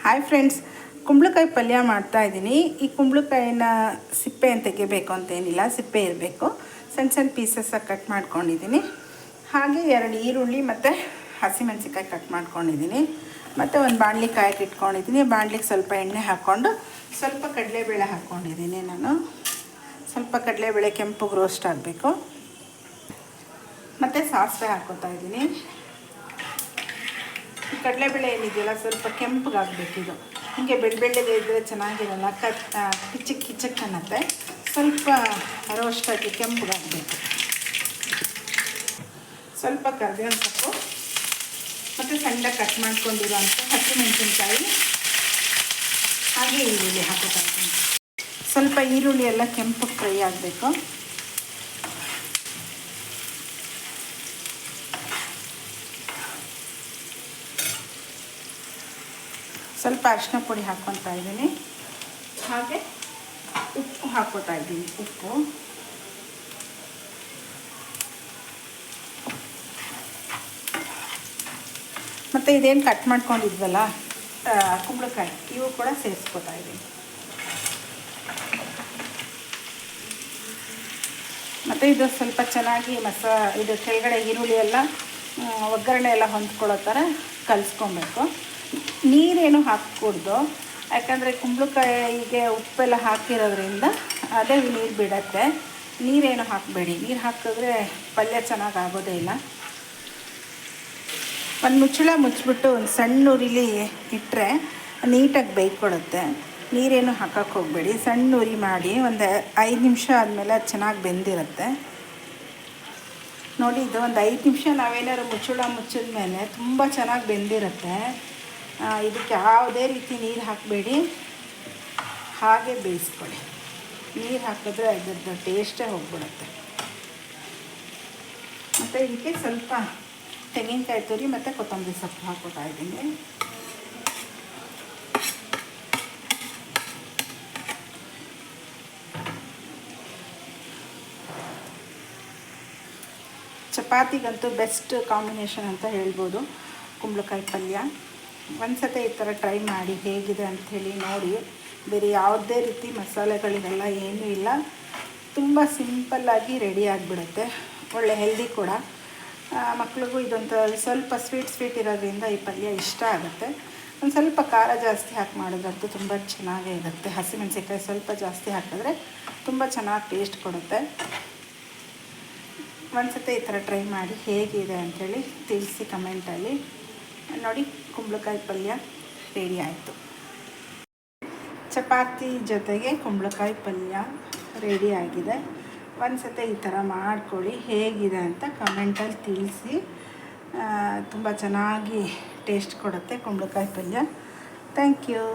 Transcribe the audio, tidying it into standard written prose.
Hi friends, ಕುಂಬಳಕಾಯಿ ಪಲ್ಯ ಮಾಡ್ತಾಯಿದ್ದೀನಿ. ಈ ಕುಂಬಳಕಾಯಿನ ಸಿಪ್ಪೆ ಅಂತ ತೆಗಿಬೇಕು ಅಂತೇನಿಲ್ಲ, ಸಿಪ್ಪೆ ಇರಬೇಕು. ಸಣ್ಣ ಸಣ್ಣ ಪೀಸಸ್ಸಾಗಿ ಕಟ್ ಮಾಡ್ಕೊಂಡಿದ್ದೀನಿ. ಹಾಗೆ 2 ಈರುಳ್ಳಿ ಮತ್ತು ಹಸಿಮೆಣಸಿಕಾಯಿ ಕಟ್ ಮಾಡ್ಕೊಂಡಿದ್ದೀನಿ. ಮತ್ತು ಒಂದು ಬಾಣಲಿ ಕಾಯಕ್ಕೆ ಇಟ್ಕೊಂಡಿದ್ದೀನಿ. ಬಾಣಲಿಗೆ ಸ್ವಲ್ಪ ಎಣ್ಣೆ ಹಾಕ್ಕೊಂಡು ಸ್ವಲ್ಪ ಕಡಲೆಬೇಳೆ ಹಾಕ್ಕೊಂಡಿದ್ದೀನಿ. ನಾನು ಸ್ವಲ್ಪ ಕಡಲೆಬೇಳೆ ಕೆಂಪಗೆ ರೋಸ್ಟ್ ಆಗಬೇಕು. ಮತ್ತು ಸಾಸಿವೆ ಹಾಕ್ಕೋತಾ ಇದ್ದೀನಿ. ಕಡಲೆಬೇಳೆ ಏನಿದೆಯಲ್ಲ ಸ್ವಲ್ಪ ಕೆಂಪಗಾಗಬೇಕಿದು. ಹೀಗೆ ಬೆಳ್ಳಗೆ ಇದ್ದರೆ ಚೆನ್ನಾಗಿರಲ್ಲ, ಕಿಚಕ್ ಅನ್ನತ್ತೆ. ಸ್ವಲ್ಪ ರೋಸ್ಟಾಗಿ ಕೆಂಪಗಾಗಬೇಕು. ಸ್ವಲ್ಪ ಕರಿಬೇವಿನ ಸೊಪ್ಪು ಮತ್ತು ಸಣ್ಣದಾಗಿ ಕಟ್ ಮಾಡ್ಕೊಂಡಿರೋಂಥ ಹಸಿಮೆಣಸಿನ್ಕಾಯಿ ಹಾಗೆ ಈರುಳ್ಳಿ ಹಾಕೋತಾ ಇದ್ದೀನಿ. ಸ್ವಲ್ಪ ಈರುಳ್ಳಿ ಎಲ್ಲ ಕೆಂಪಗೆ ಫ್ರೈ ಆಗಬೇಕು. ಸ್ವಲ್ಪ ಅರಿಶಿನ ಪುಡಿ ಹಾಕ್ಕೊತಾ ಇದ್ದೀನಿ. ಹಾಗೆ ಉಪ್ಪು ಹಾಕ್ಕೋತಾ ಇದ್ದೀನಿ. ಉಪ್ಪು ಮತ್ತು ಇದೇನು ಕಟ್ ಮಾಡ್ಕೊಂಡಿದ್ವಲ್ಲ ಕುಂಬಳಕಾಯಿ, ಇವು ಕೂಡ ಸೇರಿಸ್ಕೋತಾ ಇದ್ದೀನಿ. ಮತ್ತು ಇದು ಸ್ವಲ್ಪ ಚೆನ್ನಾಗಿ ಇದು ಕೆಳಗಡೆ ಈರುಳ್ಳಿ ಎಲ್ಲ ಒಗ್ಗರಣೆ ಎಲ್ಲ ಹೊಂದ್ಕೊಳ್ಳೋ ಥರ ಕಲಿಸ್ಕೊಬೇಕು. ನೀರೇನು ಹಾಕಕೂಡ್ದು, ಯಾಕಂದರೆ ಕುಂಬಳಕಾಯಿಗೆ ಉಪ್ಪೆಲ್ಲ ಹಾಕಿರೋದ್ರಿಂದ ಅದೇ ನೀರು ಬಿಡತ್ತೆ. ನೀರೇನು ಹಾಕಬೇಡಿ. ನೀರು ಹಾಕಿದ್ರೆ ಪಲ್ಯ ಚೆನ್ನಾಗಿ ಆಗೋದೇ ಇಲ್ಲ. ಒಂದು ಮುಚ್ಚಳ ಮುಚ್ಚಿಬಿಟ್ಟು ಒಂದು ಸಣ್ಣ ಉರಿಲಿ ಇಟ್ಟರೆ ನೀಟಾಗಿ ಬೇಯ್ಕೊಡುತ್ತೆ. ನೀರೇನು ಹಾಕಕ್ಕೆ ಹೋಗಬೇಡಿ. ಸಣ್ಣ ಉರಿ ಮಾಡಿ ಒಂದು 5 ನಿಮಿಷ ಆದಮೇಲೆ ಅದು ಚೆನ್ನಾಗಿ ಬೆಂದಿರುತ್ತೆ. ನೋಡಿ, ಇದು ಒಂದು 5 ನಿಮಿಷ ನಾವೇನಾದ್ರು ಮುಚ್ಚಳ ಮುಚ್ಚಿದ ಮೇಲೆ ತುಂಬ ಚೆನ್ನಾಗಿ ಬೆಂದಿರುತ್ತೆ. ಇದಕ್ಕೆ ಯಾವುದೇ ರೀತಿ ನೀರು ಹಾಕಬೇಡಿ, ಹಾಗೆ ಬೇಯಿಸ್ಕೊಳ್ಳಿ. ನೀರು ಹಾಕಿದ್ರೆ ಅದರದ್ದು ಟೇಸ್ಟೇ ಹೋಗ್ಬಿಡುತ್ತೆ. ಮತ್ತು ಇದಕ್ಕೆ ಸ್ವಲ್ಪ ತೆಂಗಿನಕಾಯಿ ತುರಿ ಮತ್ತು ಕೊತ್ತಂಬರಿ ಸೊಪ್ಪು ಹಾಕ್ಕೊತಾ ಇದ್ದೀನಿ. ಚಪಾತಿಗಂತೂ ಬೆಸ್ಟ್ ಕಾಂಬಿನೇಷನ್ ಅಂತ ಹೇಳ್ಬೋದು ಕುಂಬಳಕಾಯಿ ಪಲ್ಯ. ಒಂದ್ಸತಿ ಈ ಥರ ಟ್ರೈ ಮಾಡಿ ಹೇಗಿದೆ ಅಂಥೇಳಿ ನೋಡಿ. ಬೇರೆ ಯಾವುದೇ ರೀತಿ ಮಸಾಲೆಗಳಿಗೆಲ್ಲ ಏನೂ ಇಲ್ಲ, ತುಂಬ ಸಿಂಪಲ್ಲಾಗಿ ರೆಡಿ ಆಗಿಬಿಡುತ್ತೆ. ಒಳ್ಳೆ ಹೆಲ್ದಿ ಕೂಡ. ಮಕ್ಳಿಗೂ ಇದೊಂದು ಸ್ವಲ್ಪ ಸ್ವೀಟ್ ಇರೋದ್ರಿಂದ ಈ ಪಲ್ಯ ಇಷ್ಟ ಆಗುತ್ತೆ. ಒಂದು ಸ್ವಲ್ಪ ಖಾರ ಜಾಸ್ತಿ ಹಾಕಿ ಮಾಡೋದಂತೂ ತುಂಬ ಚೆನ್ನಾಗೇ ಇರುತ್ತೆ. ಹಸಿಮೆಣಸಿಕಾಯಿ ಸ್ವಲ್ಪ ಜಾಸ್ತಿ ಹಾಕಿದ್ರೆ ತುಂಬ ಚೆನ್ನಾಗಿ ಟೇಸ್ಟ್ ಕೊಡುತ್ತೆ. ಒಂದ್ಸತಿ ಈ ಥರ ಟ್ರೈ ಮಾಡಿ ಹೇಗಿದೆ ಅಂಥೇಳಿ ತಿಳಿಸಿ ಕಮೆಂಟಲ್ಲಿ. ನೋಡಿ, ಕುಂಬಳಕಾಯಿ ಪಲ್ಯ ರೆಡಿ ಆಯಿತು. ಚಪಾತಿ ಜೊತೆಗೆ ಕುಂಬಳಕಾಯಿ ಪಲ್ಯ ರೆಡಿ ಆಗಿದೆ. ಒಂದ್ಸತಿ ಈ ಥರ ಮಾಡ್ಕೊಳ್ಳಿ, ಹೇಗಿದೆ ಅಂತ ಕಮೆಂಟಲ್ಲಿ ತಿಳಿಸಿ. ತುಂಬ ಚೆನ್ನಾಗಿ ಟೇಸ್ಟ್ ಕೊಡುತ್ತೆ ಕುಂಬಳಕಾಯಿ ಪಲ್ಯ. Thank you.